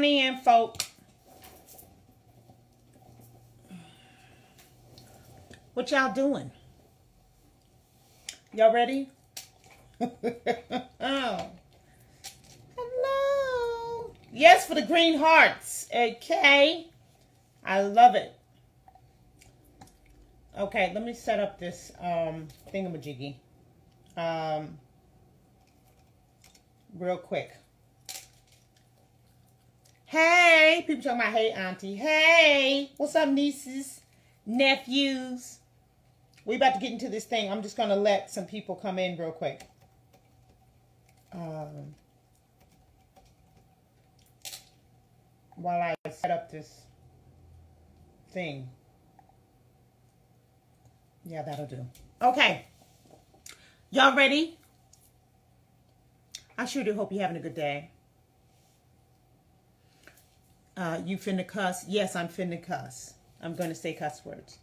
on in, folk. What y'all doing? Y'all ready? Oh. Hello. Yes, for the green hearts. Okay. I love it. Okay, let me set up this thingamajiggy. Real quick. Hey, people talking about, hey, auntie. Hey, what's up, nieces, nephews? We about to get into this thing. I'm just going to let some people come in real quick. While I set up this thing. Yeah, that'll do. Okay. Y'all ready? I sure do hope you're having a good day. You finna cuss? Yes, I'm finna cuss. I'm going to say cuss words.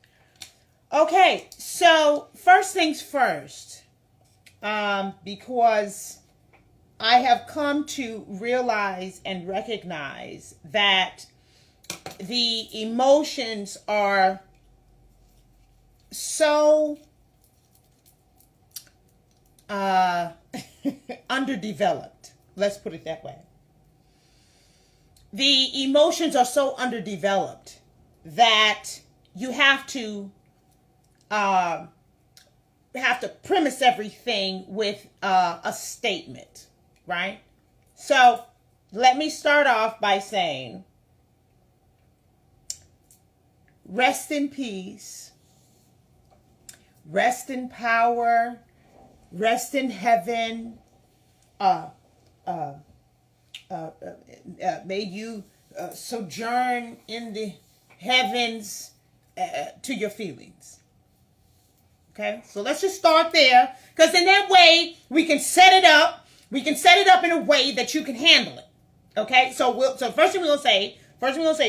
Okay, so first things first. Because I have come to realize and recognize that the emotions are so underdeveloped. Let's put it that way. The emotions are so underdeveloped that you have to premise everything with a statement, right? So let me start off by saying, rest in peace, rest in power, rest in heaven. May you sojourn in the heavens to your feelings. Okay, so let's just start there, because in that way we can set it up. We can set it up in a way that you can handle it. Okay, so first thing we're gonna say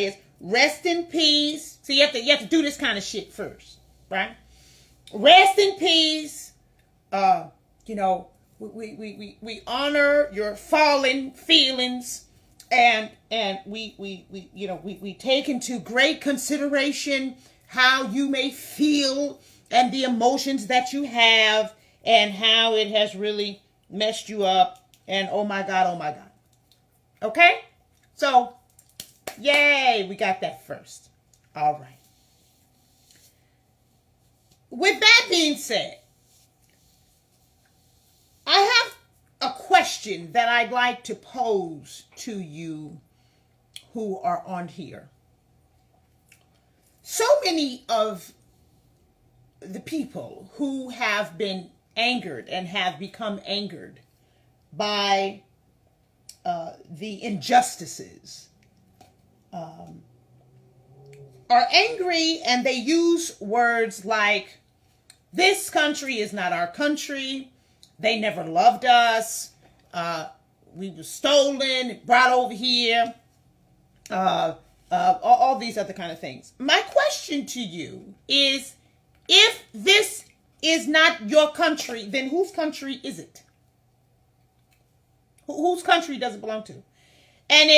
is rest in peace. So you have to do this kind of shit first, right? Rest in peace. We honor your fallen feelings, and we take into great consideration how you may feel and the emotions that you have and how it has really messed you up. And oh my God. Okay? So, yay, we got that first. All right. With that being said, I have a question that I'd like to pose to you who are on here. So many of the people who have been angered and have become angered by the injustices are angry, and they use words like, this country is not our country. They never loved us. We were stolen, brought over here. All these other kind of things. My question to you is, if this is not your country, then whose country is it? Whose country does it belong to? And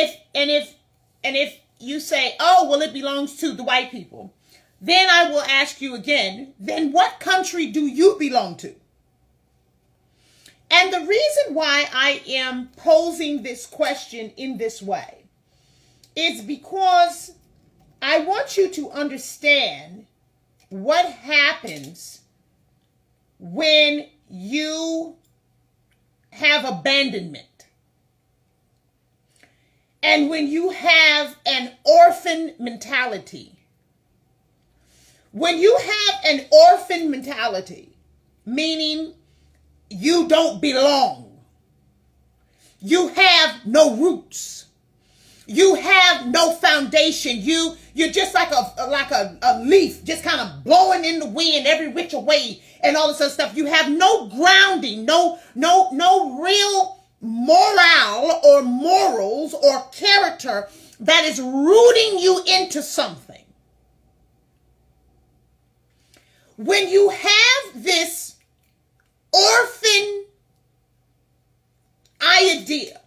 if you say, oh, well, it belongs to the white people, then I will ask you again, then what country do you belong to? And the reason why I am posing this question in this way is because I want you to understand what happens when you have abandonment and when you have an orphan mentality. When you have an orphan mentality, meaning you don't belong, you have no roots, you have no foundation, you're just like a leaf just kind of blowing in the wind every which way and all this other stuff. You have no grounding, no real morale or morals or character that is rooting you into something. When you have this orphan idea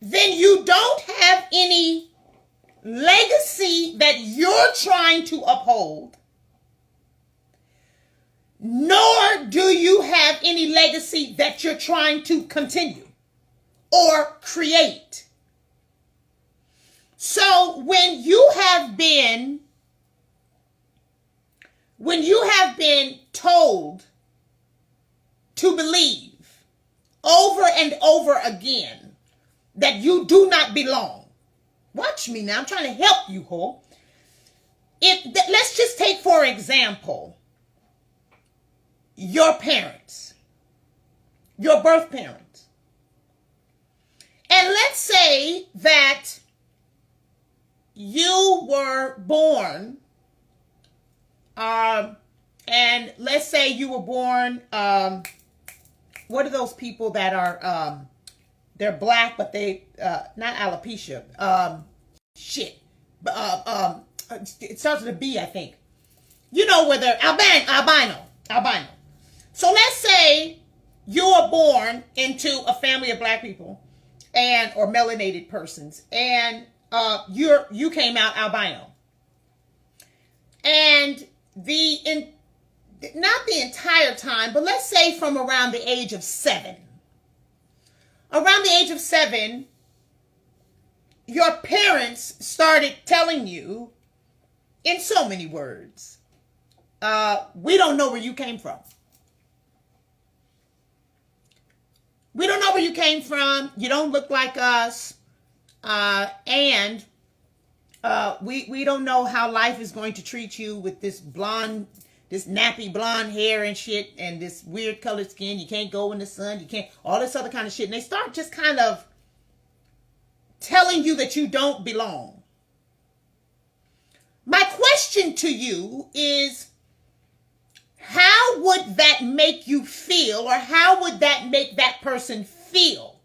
then you don't have any legacy that you're trying to uphold, nor do you have any legacy that you're trying to continue or create. So when you have been told to believe over and over again that you do not belong, watch me now, I'm trying to help you, ho. Let's just take, for example, your parents, your birth parents. And let's say that you were born, and let's say you were born, what are those people that are, they're black, but they, not alopecia, it starts with a B, I think. You know where they're albino. So let's say you were born into a family of black people or melanated persons, and you came out albino. And not the entire time, but let's say from around the age of 7. Around the age of 7, your parents started telling you, in so many words, we don't know where you came from. We don't know where you came from. You don't look like us. And we don't know how life is going to treat you with this nappy blonde hair and shit, and this weird colored skin. You can't go in the sun. You can't, all this other kind of shit. And they start just kind of telling you that you don't belong. My question to you is, how would that make you feel, or how would that make that person feel?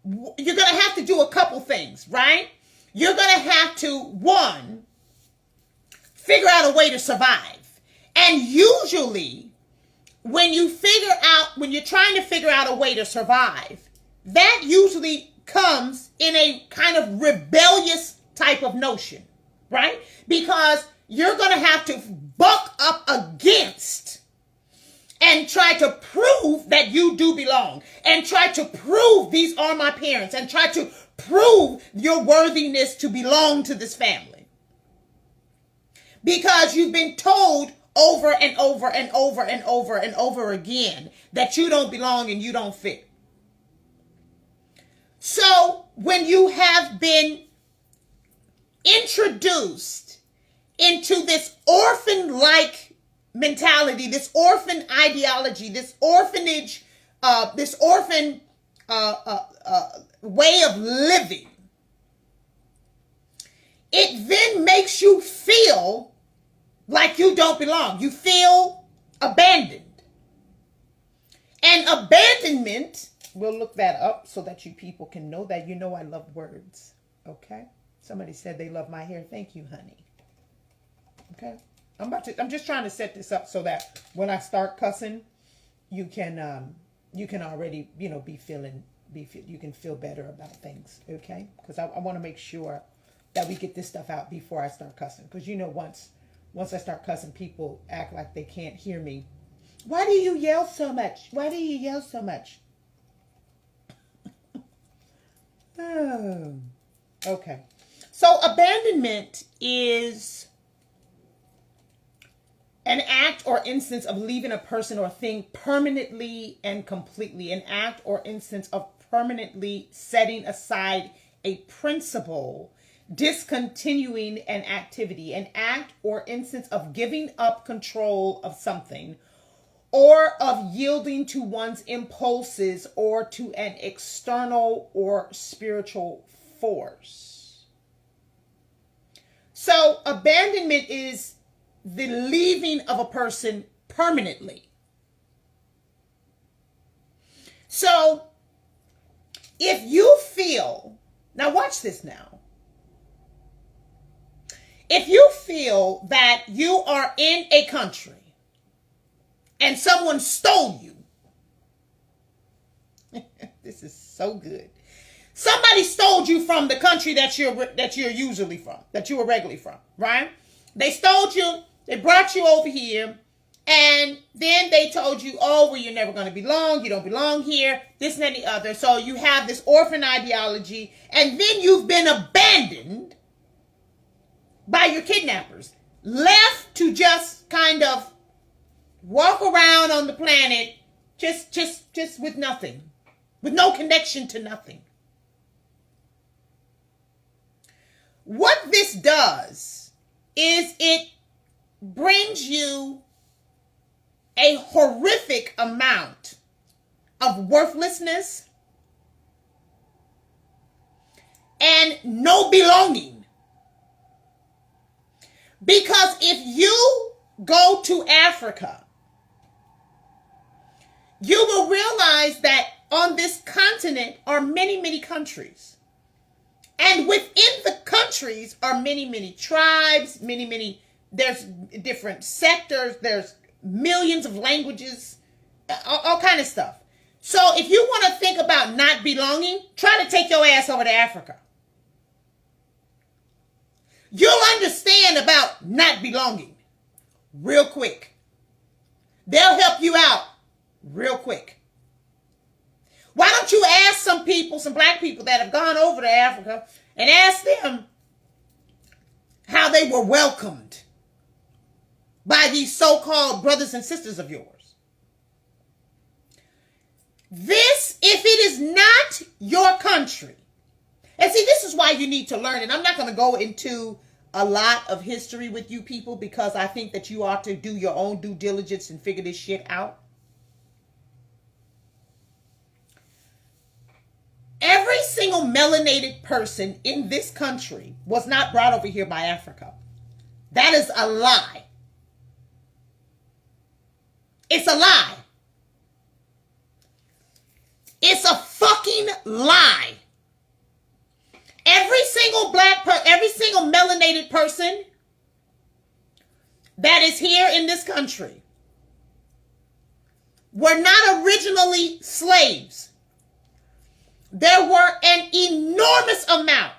You're going to have to do a couple things, right? You're going to have to, one, figure out a way to survive. And usually, when you're trying to figure out a way to survive, that usually comes in a kind of rebellious type of notion, right? Because you're going to have to buck up against and try to prove that you do belong, and try to prove these are my parents, and try to prove your worthiness to belong to this family. Because you've been told over and over and over and over and over again that you don't belong and you don't fit. So when you have been introduced into this orphan-like mentality, this orphan ideology, this orphanage, this orphan way of living, it then makes you feel like you don't belong. You feel abandoned. And abandonment, we'll look that up so that you people can know that. You know I love words, okay? Somebody said they love my hair. Thank you, honey. Okay? I'm just trying to set this up so that when I start cussing, you can already, you can feel better about things, okay? Because I want to make sure that we get this stuff out before I start cussing. Because once I start cussing, people act like they can't hear me. Why do you yell so much? Why do you yell so much? Oh, okay. So abandonment is an act or instance of leaving a person or thing permanently and completely. An act or instance of permanently setting aside a principle, discontinuing an activity. An act or instance of giving up control of something, or of yielding to one's impulses or to an external or spiritual force. So abandonment is the leaving of a person permanently. So if you feel, now watch this now. If you feel that you are in a country and someone stole you, this is so good. Somebody stole you from the country that you're usually from, that you were regularly from, right? They stole you, they brought you over here, and then they told you, oh, well, you're never going to belong, you don't belong here, this and the other. So you have this orphan ideology, and then you've been abandoned by your kidnappers, left to just kind of walk around on the planet just with nothing, with no connection to nothing. What this does is it brings you a horrific amount of worthlessness and no belonging. Because if you go to Africa, you will realize that on this continent are many, many countries. And within the countries are many, many tribes, there's different sectors, there's millions of languages, all kind of stuff. So if you want to think about not belonging, try to take your ass over to Africa. You'll understand about not belonging real quick. They'll help you out real quick. Why don't you ask some people, some black people that have gone over to Africa, and ask them how they were welcomed by these so-called brothers and sisters of yours. This, if it is not your country, and see, this is why you need to learn, and I'm not going to go into a lot of history with you people because I think that you ought to do your own due diligence and figure this shit out. Every single melanated person in this country was not brought over here by Africa. That is a lie. It's a lie. It's a fucking lie. Every single melanated person that is here in this country were not originally slaves. There were an enormous amount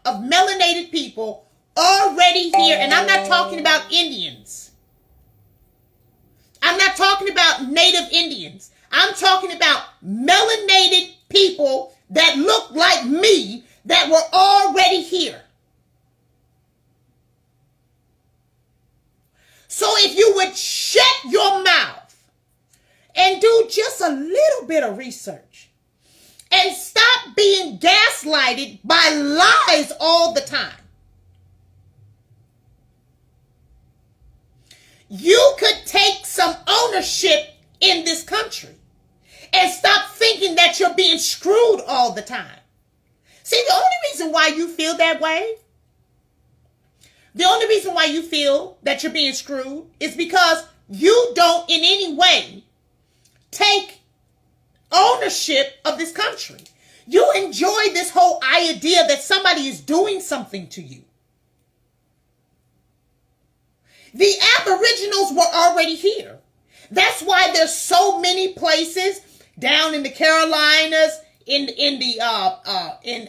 of melanated people already here. And I'm not talking about Indians. I'm not talking about native Indians. I'm talking about melanated people that look like me that were already here. So if you would shut your mouth and do just a little bit of research and stop being gaslighted by lies all the time, you could take some ownership in this country and stop thinking that you're being screwed all the time. See, the only reason why you feel that way, the only reason why you feel that you're being screwed is because you don't in any way take ownership of this country. You enjoy this whole idea that somebody is doing something to you. The Aboriginals were already here. That's why there's so many places down in the Carolinas, in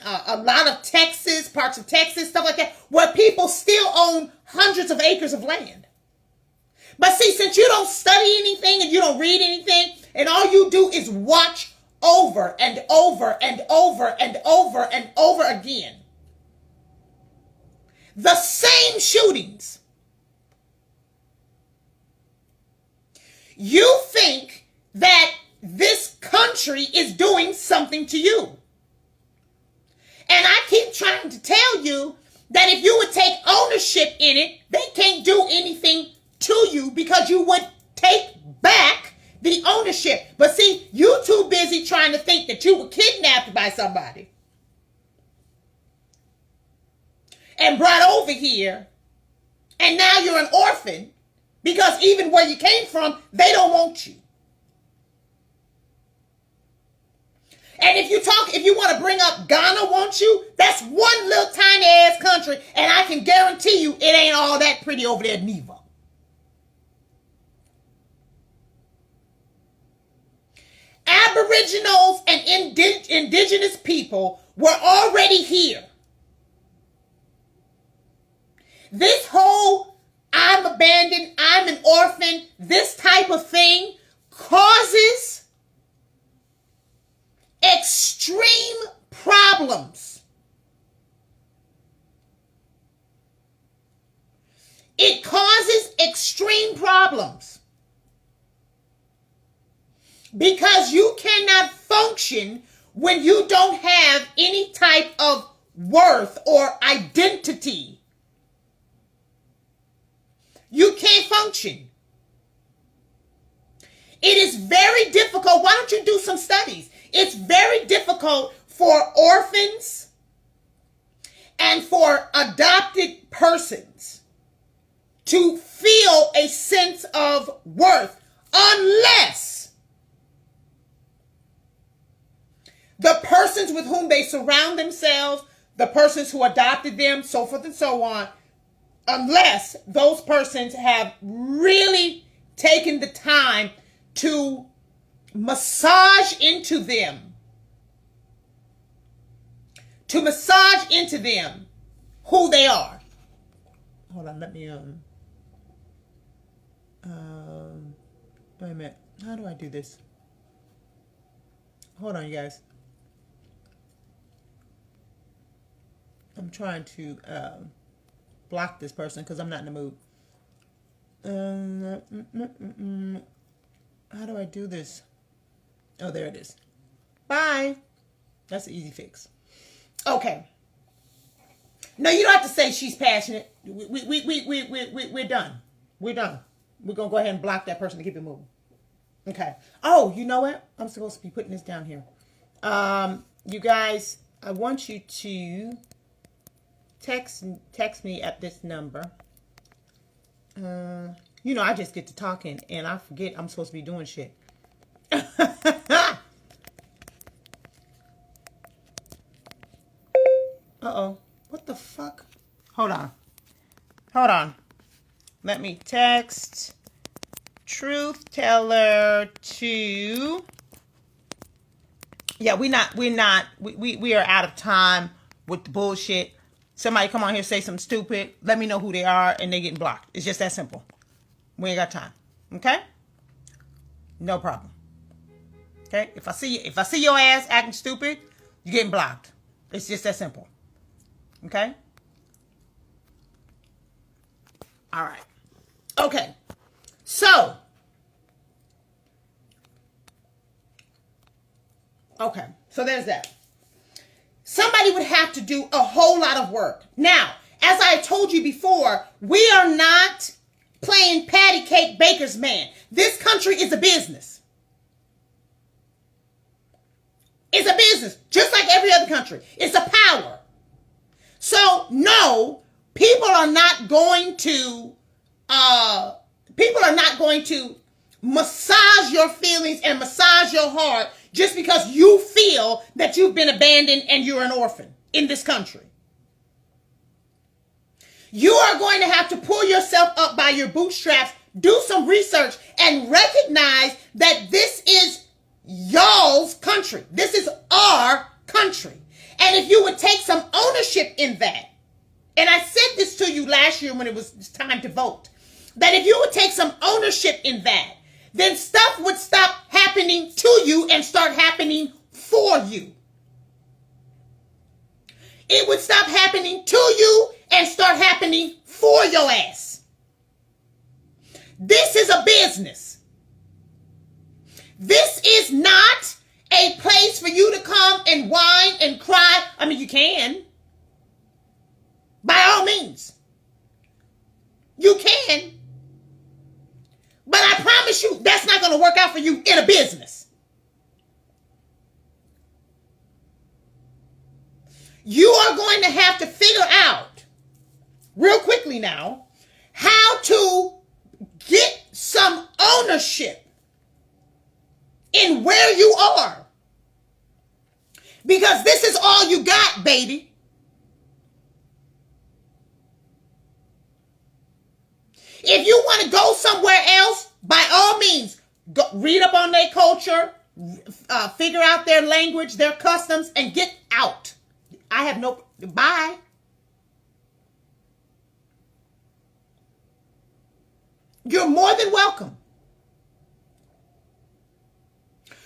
a lot of Texas, parts of Texas, stuff like that, where people still own hundreds of acres of land. But see, since you don't study anything and you don't read anything, and all you do is watch over and over and over and over and over again the same shootings, you think that this country is doing something to you. And I keep trying to tell you that if you would take ownership in it, they can't do anything to you because you would take back the ownership. But see, you too busy trying to think that you were kidnapped by somebody and brought over here, and now you're an orphan because even where you came from, they don't want you. And if you want to bring up Ghana wants you, that's one little tiny ass country, and I can guarantee you it ain't all that pretty over there neither. Aboriginals and indigenous people were already here. This whole I'm abandoned, I'm an orphan, this type of thing causes extreme problems. It causes extreme problems because you cannot function when you don't have any type of worth or identity. You can't function. It is very difficult. Why don't you do some studies? It's very difficult for orphans and for adopted persons to feel a sense of worth unless the persons with whom they surround themselves, the persons who adopted them, so forth and so on, unless those persons have really taken the time to massage into them, who they are. Hold on, let me, wait a minute. How do I do this? Hold on, you guys. I'm trying to, block this person because I'm not in the mood. How do I do this? Oh, there it is. Bye. That's an easy fix. Okay. No, you don't have to say she's passionate. We're done. We're done. We're going to go ahead and block that person to keep it moving. Okay. Oh, you know what? I'm supposed to be putting this down here. You guys, I want you to text me at this number. You know, I just get to talking and I forget I'm supposed to be doing shit. Uh-oh. What the fuck? Hold on. Let me text Truth Teller to... Yeah, we are out of time with the bullshit. Somebody come on here, say something stupid. Let me know who they are and they getting blocked. It's just that simple. We ain't got time. Okay? No problem. Okay? If I see your ass acting stupid, you're getting blocked. It's just that simple. Okay? All right. Okay. So. Okay. So there's that. Somebody would have to do a whole lot of work. Now, as I told you before, we are not playing patty cake baker's man. This country is a business. It's a business, just like every other country. It's a power. So, no, people are not going to massage your feelings and massage your heart just because you feel that you've been abandoned and you're an orphan in this country. You are going to have to pull yourself up by your bootstraps, do some research, and recognize that this is y'all's country. This is our country. And if you would take some ownership in that, and I said this to you last year when it was time to vote, that if you would take some ownership in that, then stuff would stop happening to you and start happening for you. It would stop happening to you and start happening for your ass. This is a business. This is not a place for you to come and whine and cry. I mean, you can. By all means. You can. But I promise you, that's not going to work out for you in a business. You are going to have to figure out, real quickly now, how to get some ownership in where you are. Because this is all you got, baby. If you want to go somewhere else, by all means, go read up on their culture, figure out their language, their customs, and get out. I have no, bye. You're more than welcome.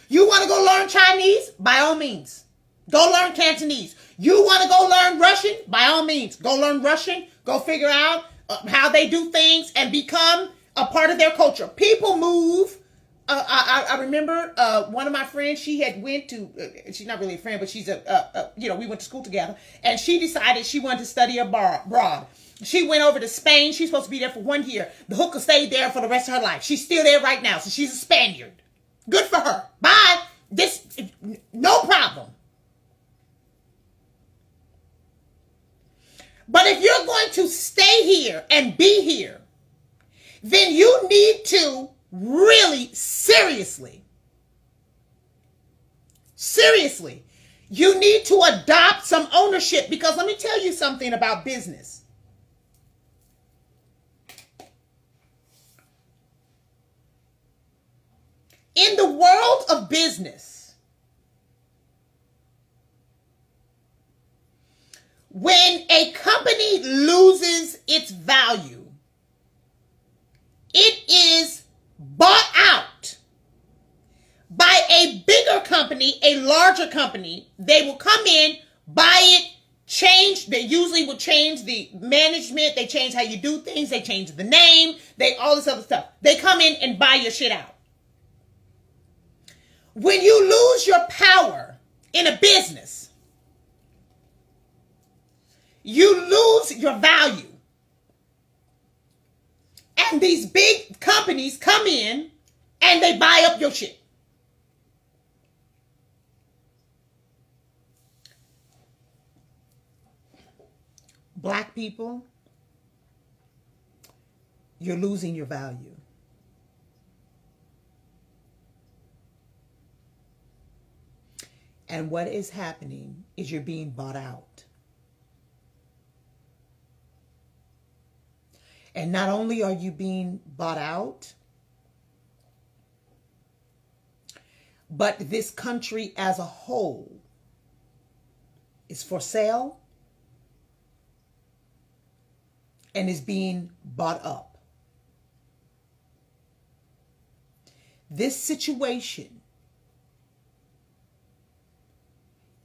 You want to go learn Chinese? By all means. Go learn Cantonese. You want to go learn Russian? By all means. Go learn Russian. Go figure out how they do things and become a part of their culture. People move. I remember one of my friends, she had went to, she's not really a friend, but she's we went to school together, and she decided she wanted to study abroad. She went over to Spain. She's supposed to be there for 1 year. The hooker stayed there for the rest of her life. She's still there right now, so she's a Spaniard. Good for her. Bye. No problem. But if you're going to stay here and be here, then you need to really seriously, you need to adopt some ownership, because let me tell you something about business. In the world of business, when a company loses its value, it is bought out by a bigger company, a larger company. They will come in, buy it, change. They usually will change the management. They change how you do things. They change the name. All this other stuff. They come in and buy your shit out. When you lose your power in a business, you lose your value. And these big companies come in and they buy up your shit. Black people, you're losing your value. And what is happening is you're being bought out. And not only are you being bought out, but this country as a whole is for sale and is being bought up. This situation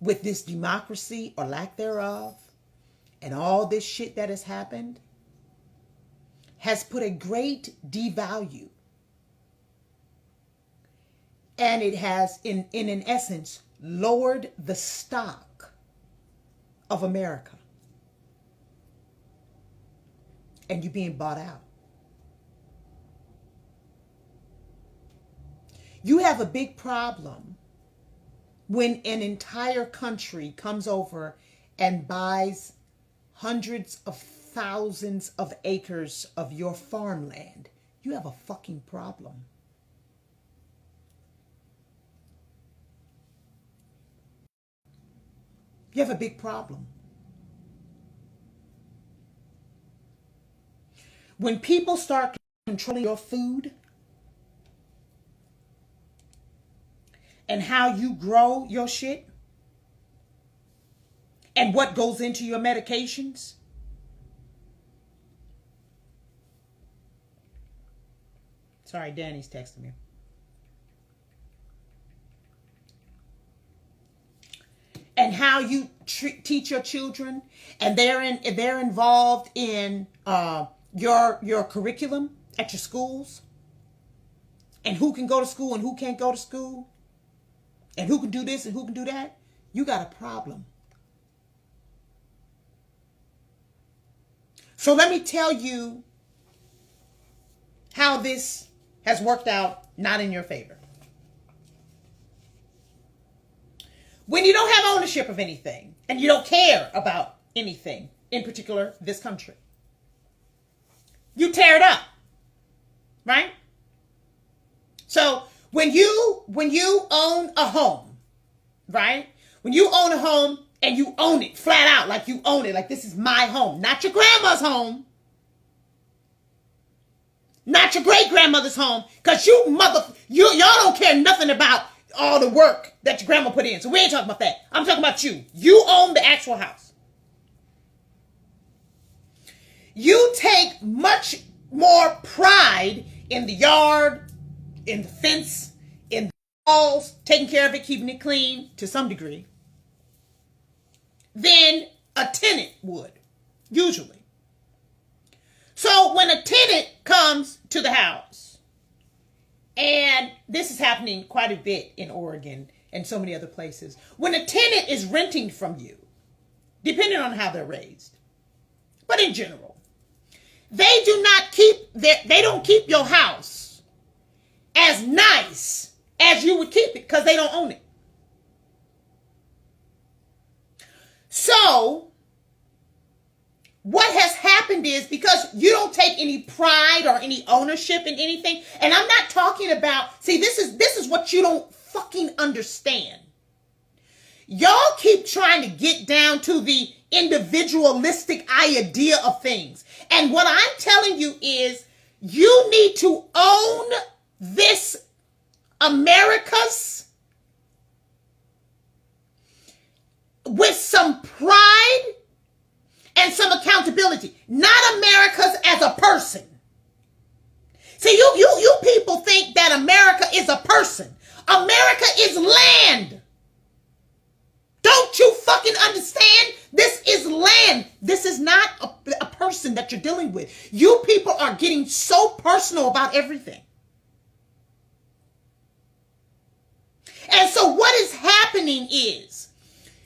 with this democracy or lack thereof and all this shit that has happened has put a great devalue. And it has, in essence, lowered the stock of America. And you're being bought out. You have a big problem when an entire country comes over and buys hundreds of thousands of acres of your farmland. You have a fucking problem. You have a big problem. When people start controlling your food and how you grow your shit and what goes into your medications, sorry, Danny's texting me. And how you teach your children, and they're involved in your curriculum at your schools, and who can go to school and who can't go to school, and who can do this and who can do that. You got a problem. So let me tell you how this has worked out not in your favor. When you don't have ownership of anything and you don't care about anything, in particular this country, you tear it up, right? So when you own a home, right? When you own a home and you own it flat out, like you own it, like this is my home, not your grandma's home, not your great grandmother's home, because y'all don't care nothing about all the work that your grandma put in. So we ain't talking about that. I'm talking about you. You own the actual house. You take much more pride in the yard, in the fence, in the walls, taking care of it, keeping it clean to some degree, than a tenant would, usually. So when a tenant comes to the house, and this is happening quite a bit in Oregon and so many other places, when a tenant is renting from you, depending on how they're raised, but in general, they don't keep your house as nice as you would keep it because they don't own it. So what has happened is, because you don't take any pride or any ownership in anything, and I'm not talking about, see, this is what you don't fucking understand. Y'all keep trying to get down to the individualistic idea of things. And what I'm telling you is, you need to own this America's with some pride and some accountability. Not America's as a person. See, you people think that America is a person. America is land. Don't you fucking understand? This is land. This is not a person that you're dealing with. You people are getting so personal about everything. And so what is happening is,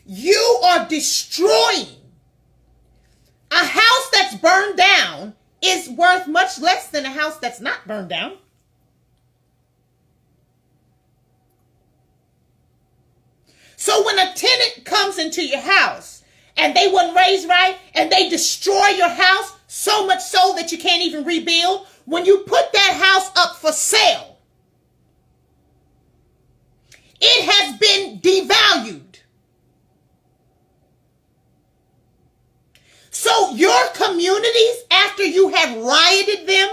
you are destroying. A house that's burned down is worth much less than a house that's not burned down. So when a tenant comes into your house and they weren't raised right and they destroy your house so much so that you can't even rebuild, when you put that house up for sale, it has been devalued. So your communities, after you have rioted them,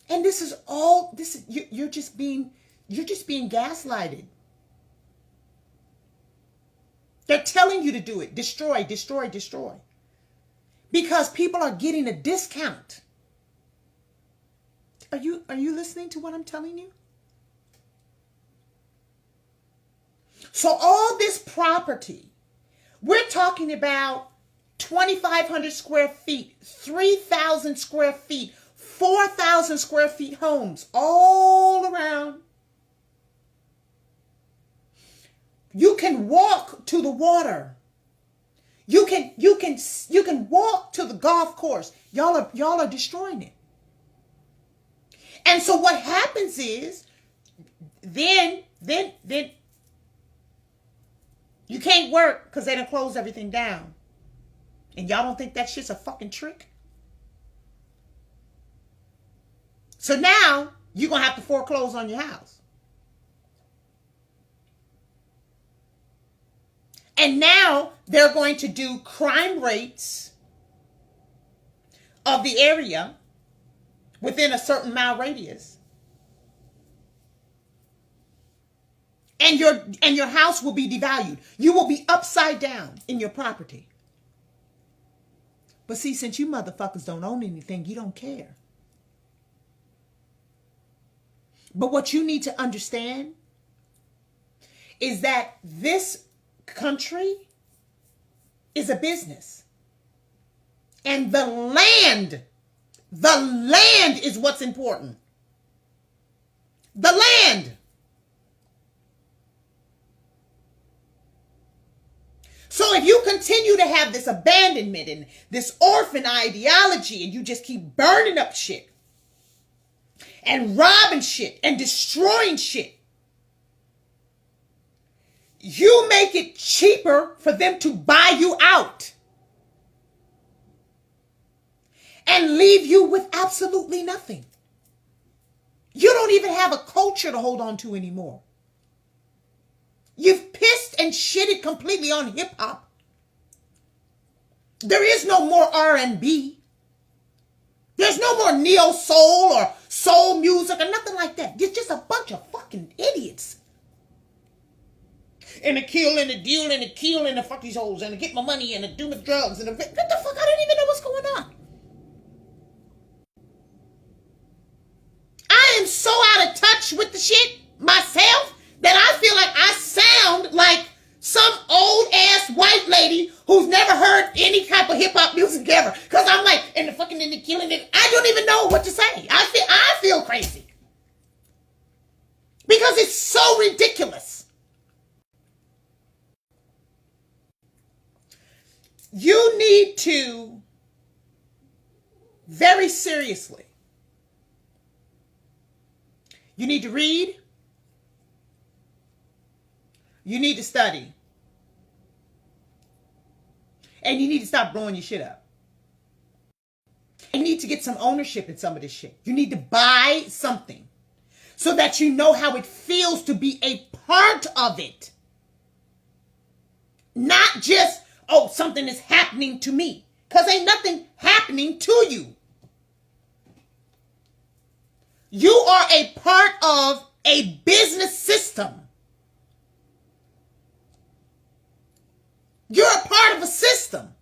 and you're just being gaslighted. They're telling you to do it. Destroy, destroy, destroy. Because people are getting a discount. Are you listening to what I'm telling you? So all this property, we're talking about 2,500 square feet, 3,000 square feet, 4,000 square feet homes all around. You can walk to the water. You can walk to the golf course. Y'all are destroying it. And so what happens is, then you can't work because they done closed everything down. And y'all don't think that shit's a fucking trick? So now you're going to have to foreclose on your house. And now they're going to do crime rates of the area within a certain mile radius. And your house will be devalued. You will be upside down in your property. But see, since you motherfuckers don't own anything, you don't care. But what you need to understand is that this country is a business. And the land is what's important. The land. So if you continue to have this abandonment and this orphan ideology, and you just keep burning up shit and robbing shit and destroying shit, you make it cheaper for them to buy you out and leave you with absolutely nothing. You don't even have a culture to hold on to anymore. You've pissed and shitted completely on hip hop. There is no more R&B. There's no more neo soul or soul music or nothing like that. It's just a bunch of fucking idiots. and to kill and to deal and to kill and to fuck these hoes and to get my money and to do my drugs and to what the fuck? I don't even know what's going on. I am so out of touch with the shit myself that I feel like I sound like some old ass white lady who's never heard any type of hip hop music ever. Cause I'm like, and the fucking and the killing it. I don't even know what to say. I feel crazy. Because it's so ridiculous. You need to very seriously. You need to read. You need to study. And you need to stop blowing your shit up. You need to get some ownership in some of this shit. You need to buy something so that you know how it feels to be a part of it. Not just, oh, something is happening to me. Because ain't nothing happening to you. You are a part of a business system. You're a part of a system.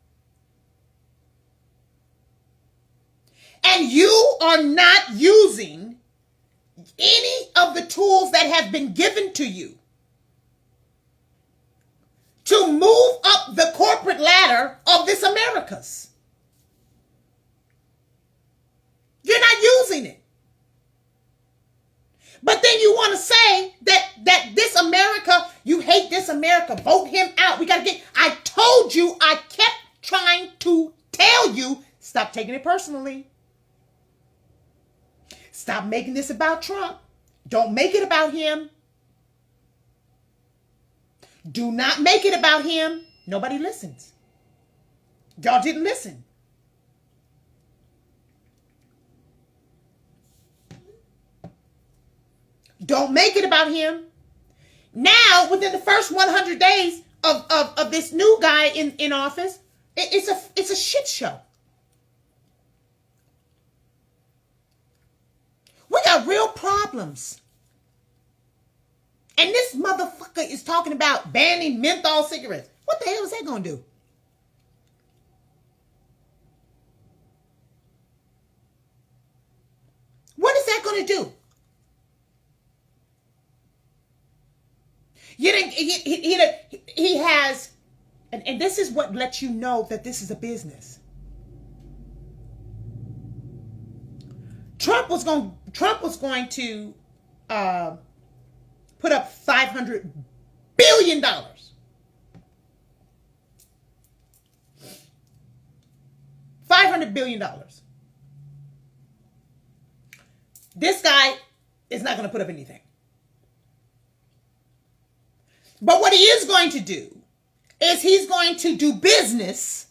And you are not using any of the tools that have been given to you to move up the corporate ladder of this Americas. You're not using it. But then you want to say that this America, you hate this America, vote him out. We got to get, I told you, I kept trying to tell you, stop taking it personally. Stop making this about Trump. Don't make it about him. Do not make it about him. Nobody listens. Y'all didn't listen. Don't make it about him. Now, within the first 100 days of this new guy in office, it's a shit show. We got real problems. And this motherfucker is talking about banning menthol cigarettes. What the hell is that going to do? What is that going to do? He has, and this is what lets you know that this is a business. Trump was going to put up $500 billion. $500 billion. This guy is not going to put up anything. But what he is going to do is he's going to do business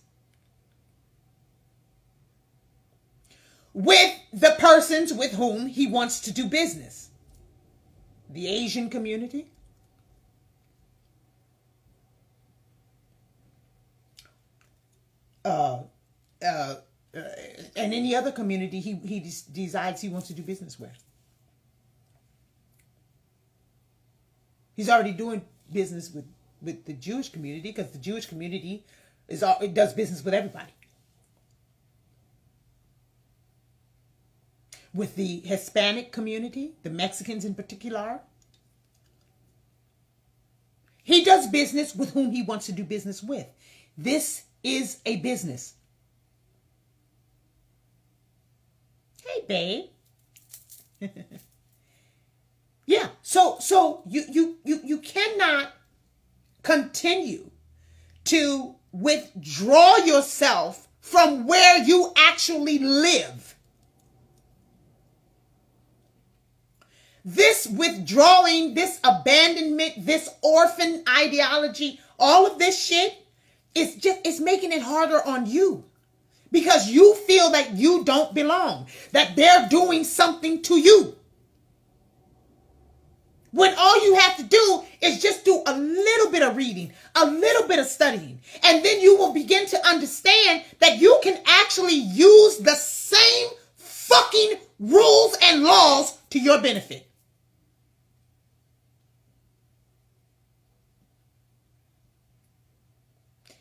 with the persons with whom he wants to do business. The Asian community. And any other community he decides he wants to do business with. He's already doing business with the Jewish community because the Jewish community it does business with everybody. With the Hispanic community, the Mexicans in particular. He does business with whom he wants to do business with. This is a business. Hey, babe. Yeah, so you cannot continue to withdraw yourself from where you actually live. This withdrawing, this abandonment, this orphan ideology, all of this shit it's making it harder on you. Because you feel that you don't belong, that they're doing something to you. When all you have to do is just do a little bit of reading, a little bit of studying, and then you will begin to understand that you can actually use the same fucking rules and laws to your benefit.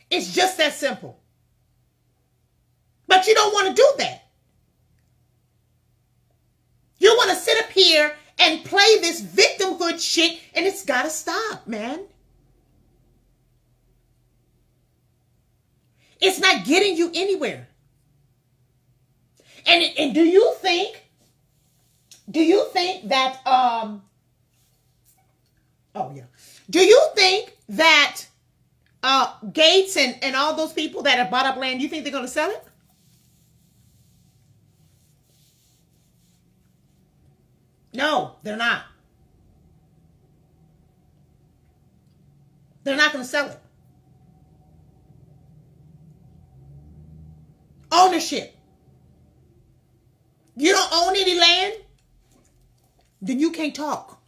It's just that simple. But you don't want to do that. You want to sit up here and play this victimhood shit, and it's got to stop, man. It's not getting you anywhere. And do you think that do you think that Gates and all those people that have bought up land, you think they're going to sell it? No, they're not. They're not going to sell it. Ownership. You don't own any land, then you can't talk.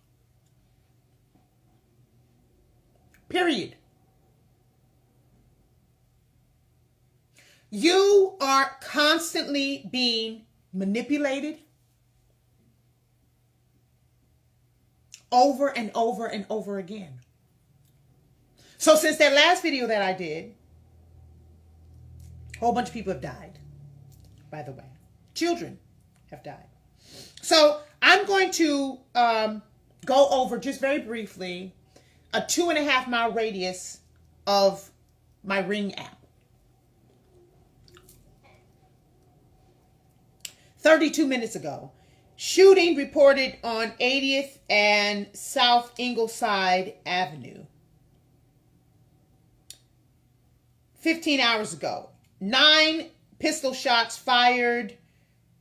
Period. You are constantly being manipulated over and over and over again. So since that last video that I did, a whole bunch of people have died, by the way. Children have died. So I'm going to go over just very briefly a 2.5 mile radius of my Ring app. 32 minutes ago, shooting reported on 80th and South Ingleside Avenue. 15 hours ago, 9 pistol shots fired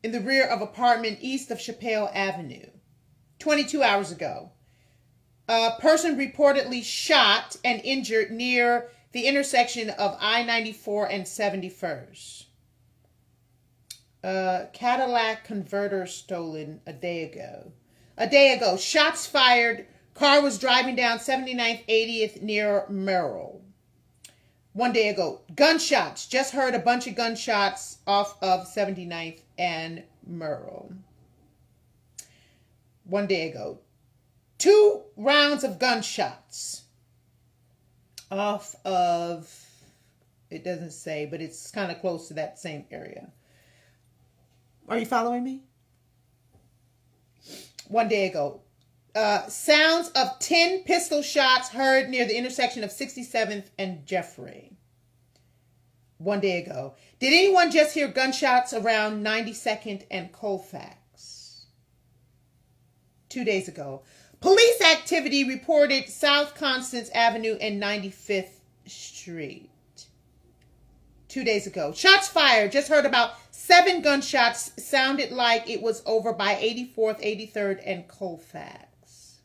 in the rear of apartment east of Chappelle Avenue. 22 hours ago, a person reportedly shot and injured near the intersection of I-94 and 71st. Cadillac converter stolen a day ago. A day ago, shots fired. Car was driving down 79th, 80th near Merrill. 1 day ago, gunshots. Just heard a bunch of gunshots off of 79th and Merrill. 1 day ago, 2 rounds of gunshots off of, it doesn't say, but it's kind of close to that same area. Are you following me? 1 day ago, sounds of 10 pistol shots heard near the intersection of 67th and Jeffrey. 1 day ago. Did anyone just hear gunshots around 92nd and Colfax? 2 days ago. Police activity reported South Constance Avenue and 95th Street. 2 days ago. Shots fired. Just heard about 7 gunshots. Sounded like it was over by 84th, 83rd, and Colfax.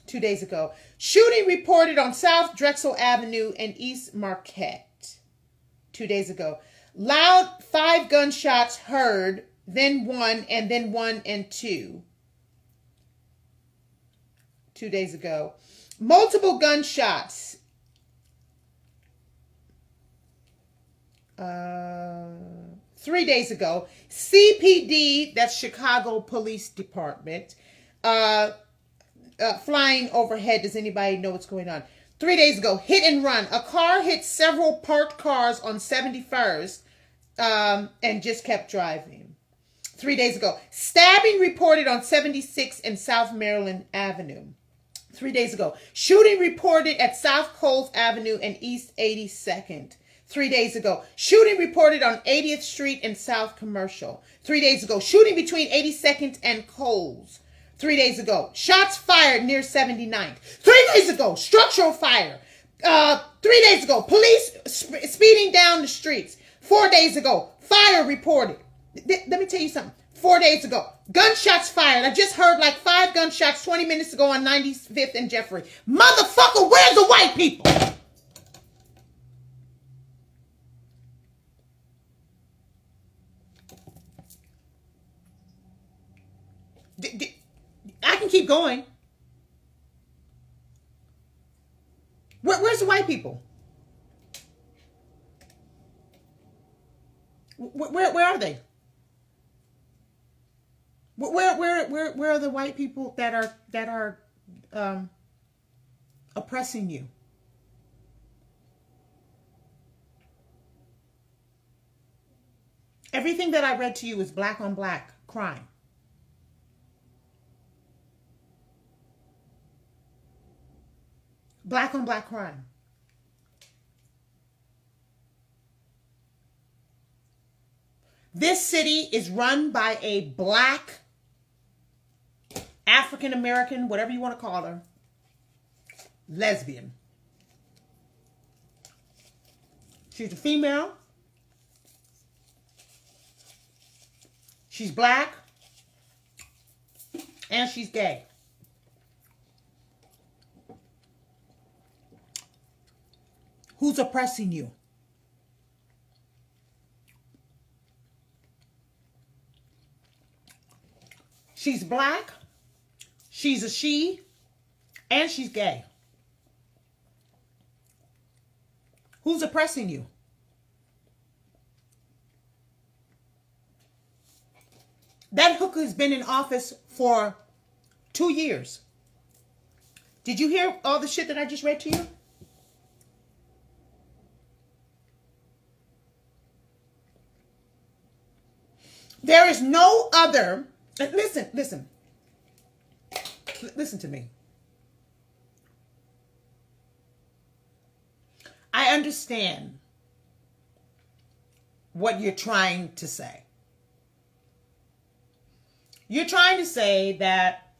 2 days ago. Shooting reported on South Drexel Avenue and East Marquette. 2 days ago. Loud 5 gunshots heard, then 1, and then 1 and 2. 2 days ago. Multiple gunshots. 3 days ago, CPD, that's Chicago Police Department, flying overhead. Does anybody know what's going on? 3 days ago, hit and run. A car hit several parked cars on 71st and just kept driving. 3 days ago, stabbing reported on 76 and South Maryland Avenue. 3 days ago, shooting reported at South Coles Avenue and East 82nd. 3 days ago, shooting reported on 80th Street and South Commercial. 3 days ago, shooting between 82nd and Coles. 3 days ago, shots fired near 79th. 3 days ago, structural fire. 3 days ago, police speeding down the streets. 4 days ago, fire reported. Let me tell you something. 4 days ago, gunshots fired. I just heard like 5 gunshots 20 minutes ago on 95th and Jeffrey. Motherfucker, where's the white people? I can keep going. Where's the white people? Where are they? Where are the white people that are oppressing you? Everything that I read to you is black on black crime. Black on black crime. This city is run by a black African American, whatever you want to call her, lesbian. She's a female. She's black. And she's gay. Who's oppressing you? She's black. She's a she. And she's gay. Who's oppressing you? That hooker has been in office for 2 years. Did you hear all the shit that I just read to you? There is no other. Listen to me. I understand what you're trying to say. You're trying to say that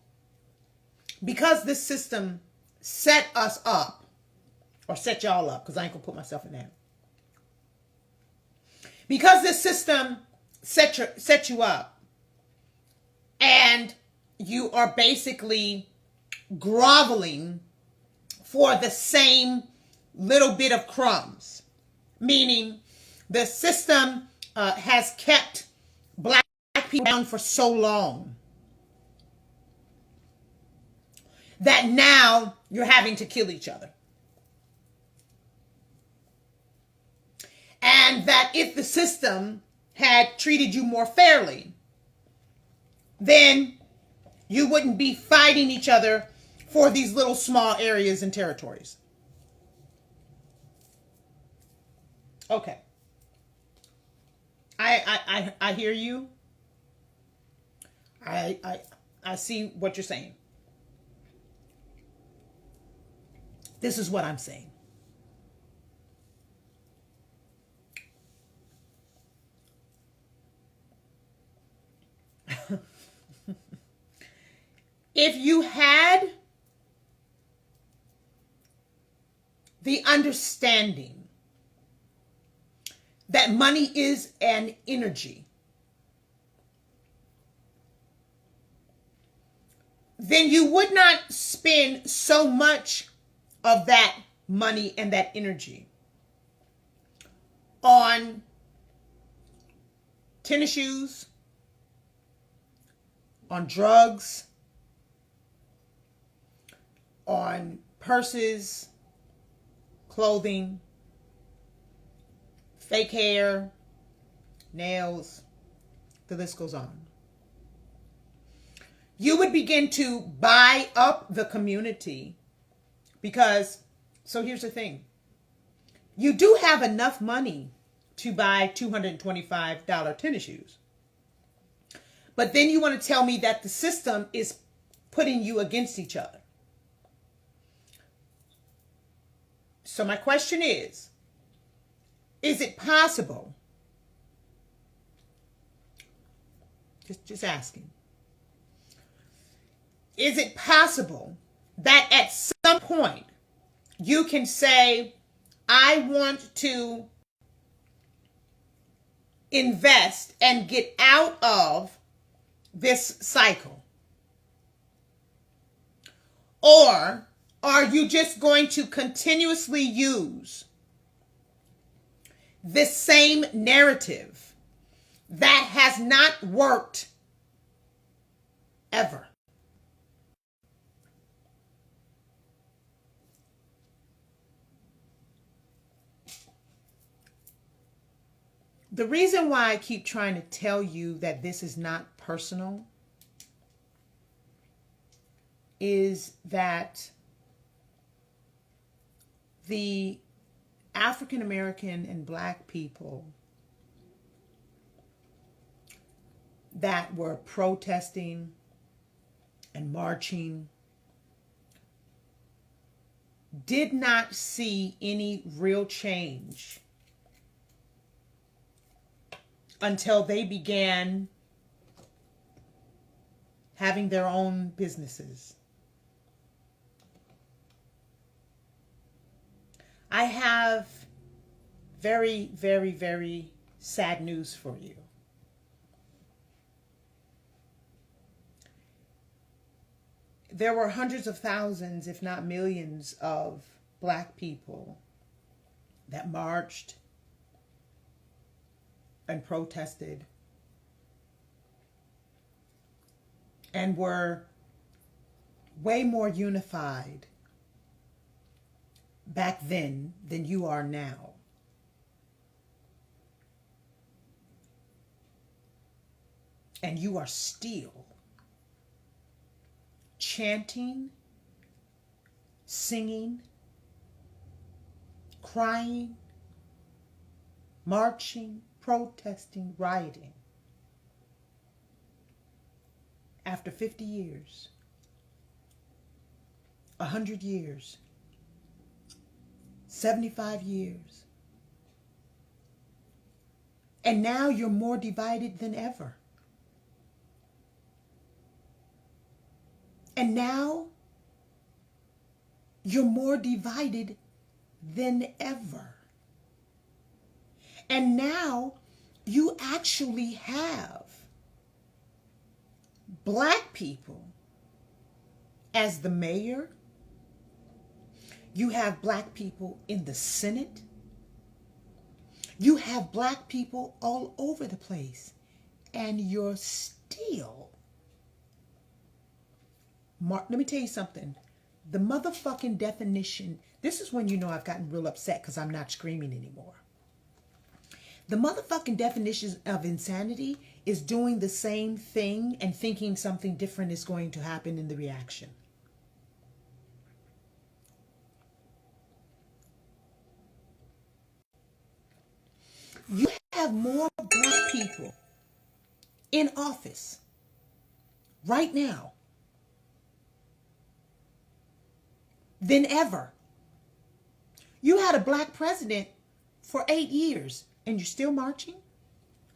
because this system set us up, or set y'all up, because I ain't gonna put myself in that. Because this system set you up, and you are basically groveling for the same little bit of crumbs, meaning the system has kept black people down for so long that now you're having to kill each other. And that if the system had treated you more fairly, then you wouldn't be fighting each other for these little small areas and territories. Okay. I hear you. I see what you're saying. This is what I'm saying. If you had the understanding that money is an energy, then you would not spend so much of that money and that energy on tennis shoes, on drugs, on purses, clothing, fake hair, nails, the list goes on. You would begin to buy up the community because, so here's the thing. You do have enough money to buy $225 tennis shoes. But then you want to tell me that the system is putting you against each other. So my question is it possible, just asking, is it possible that at some point you can say, I want to invest and get out of this cycle? Or are you just going to continuously use this same narrative that has not worked ever? The reason why I keep trying to tell you that this is not personal is that the African American and Black people that were protesting and marching did not see any real change until they began having their own businesses. I have very, very, very sad news for you. There were hundreds of thousands, if not millions, of Black people that marched and protested and were way more unified back then than you are now. And you are still chanting, singing, crying, marching, protesting, rioting. After 50 years, 100 years, 75 years. And now you're more divided than ever. And now you're more divided than ever. And now you actually have Black people as the mayor. You have Black people in the Senate. You have Black people all over the place. And you're still... let me tell you something. The motherfucking definition... This is when you know I've gotten real upset because I'm not screaming anymore. The motherfucking definition of insanity is doing the same thing and thinking something different is going to happen in the reaction. You have more Black people in office right now than ever. You had a Black president for 8 years and you're still marching?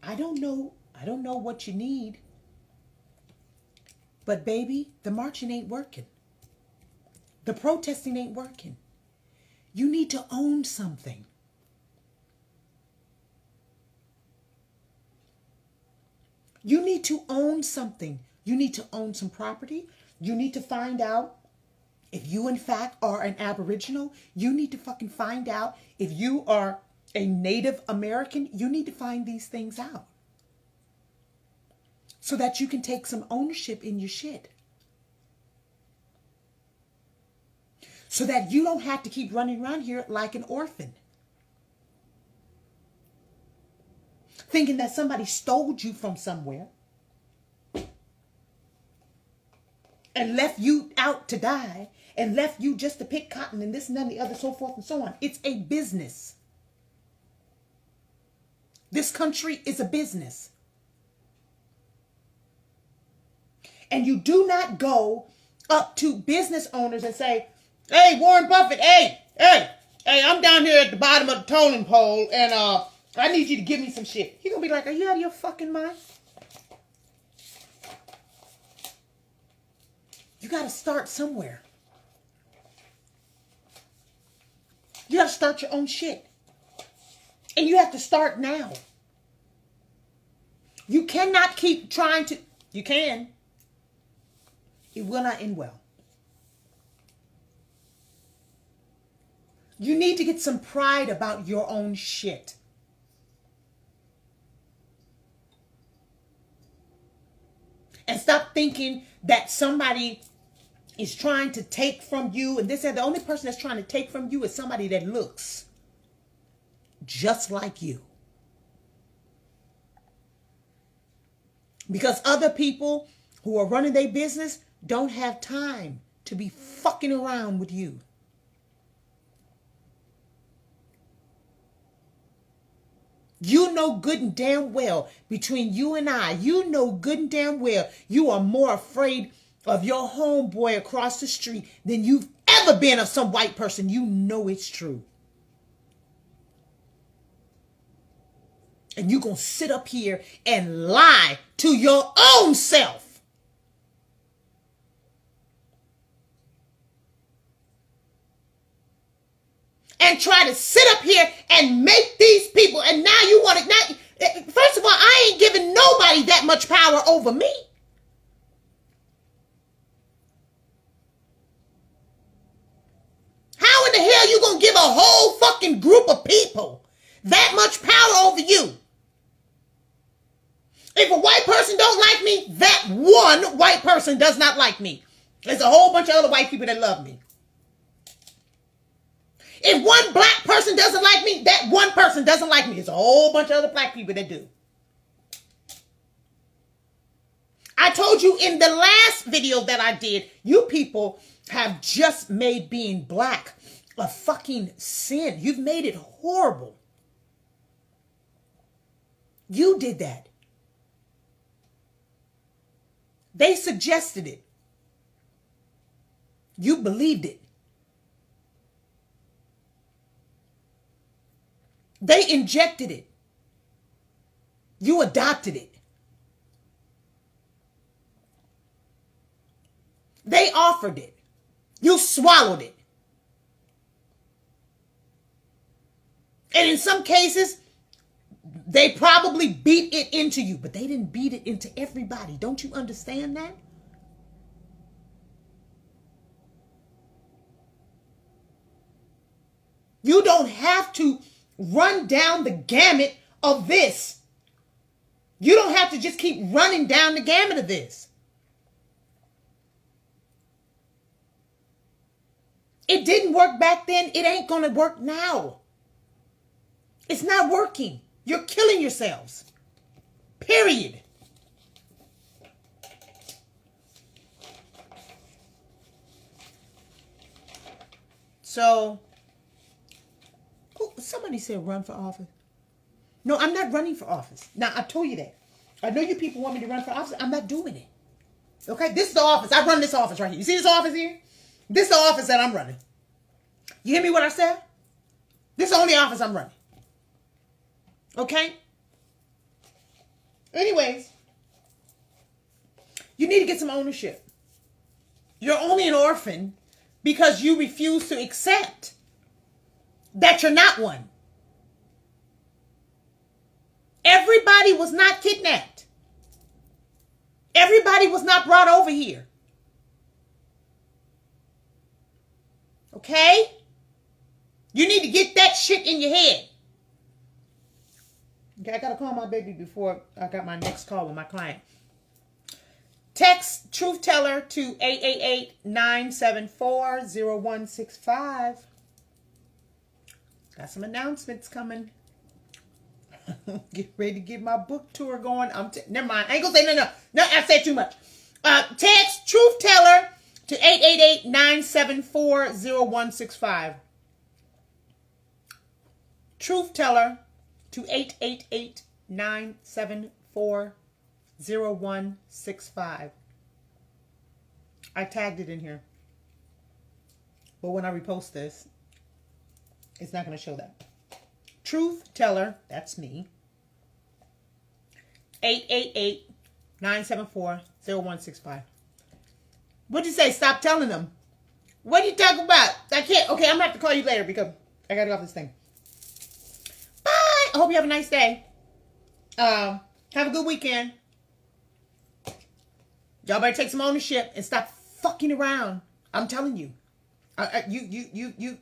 I don't know what you need. But baby, the marching ain't working. The protesting ain't working. You need to own something. You need to own something. You need to own some property. You need to find out if you in fact are an Aboriginal. You need to fucking find out if you are a Native American. You need to find these things out so that you can take some ownership in your shit. So that you don't have to keep running around here like an orphan, thinking that somebody stole you from somewhere and left you out to die and left you just to pick cotton and this and that and the other, so forth and so on. It's a business. This country is a business. And you do not go up to business owners and say, hey, Warren Buffett, hey, I'm down here at the bottom of the totem pole and I need you to give me some shit. You're going to be like, are you out of your fucking mind? You got to start somewhere. You got to start your own shit. And you have to start now. You cannot keep trying to... You can. It will not end well. You need to get some pride about your own shit. And stop thinking that somebody is trying to take from you. And this and the only person that's trying to take from you is somebody that looks just like you. Because other people who are running their business don't have time to be fucking around with you. You know good and damn well, between you and I, you know good and damn well, you are more afraid of your homeboy across the street than you've ever been of some white person. You know it's true. And you're going to sit up here and lie to your own self. And try to sit up here and make these people, and now you want to, first of all, I ain't giving nobody that much power over me. How in the hell you gonna give a whole fucking group of people that much power over you? If a white person don't like me, that one white person does not like me. There's a whole bunch of other white people that love me. If one black person doesn't like me, that one person doesn't like me. There's a whole bunch of other black people that do. I told you in the last video that I did, you people have just made being black a fucking sin. You've made it horrible. You did that. They suggested it. You believed it. They injected it. You adopted it. They offered it. You swallowed it. And in some cases, they probably beat it into you, but they didn't beat it into everybody. Don't you understand that? You don't have to run down the gamut of this. You don't have to just keep running down the gamut of this. It didn't work back then. It ain't going to work now. It's not working. You're killing yourselves. Period. So, somebody said run for office. No, I'm not running for office. Now, I told you that. I know you people want me to run for office. I'm not doing it. Okay? This is the office. I run this office right here. You see this office here? This is the office that I'm running. You hear me what I said? This is the only office I'm running. Okay? Anyways, you need to get some ownership. You're only an orphan because you refuse to accept that you're not one. Everybody was not kidnapped. Everybody was not brought over here. Okay? You need to get that shit in your head. Okay, I gotta call my baby before I got my next call with my client. Text Truth Teller to 888-974-0165. Got some announcements coming. Get ready to get my book tour going. Never mind. I ain't gonna say no. I said too much. Text Truth Teller to 888-974-0165. Truth Teller to 888-974-0165. I tagged it in here. But when I repost this, it's not going to show that. Truth Teller, that's me. 888-974-0165. What'd you say? Stop telling them. What are you talking about? I can't. Okay, I'm going to have to call you later because I got to go off this thing. Bye. I hope you have a nice day. Have a good weekend. Y'all better take some ownership and stop fucking around. I'm telling you. You.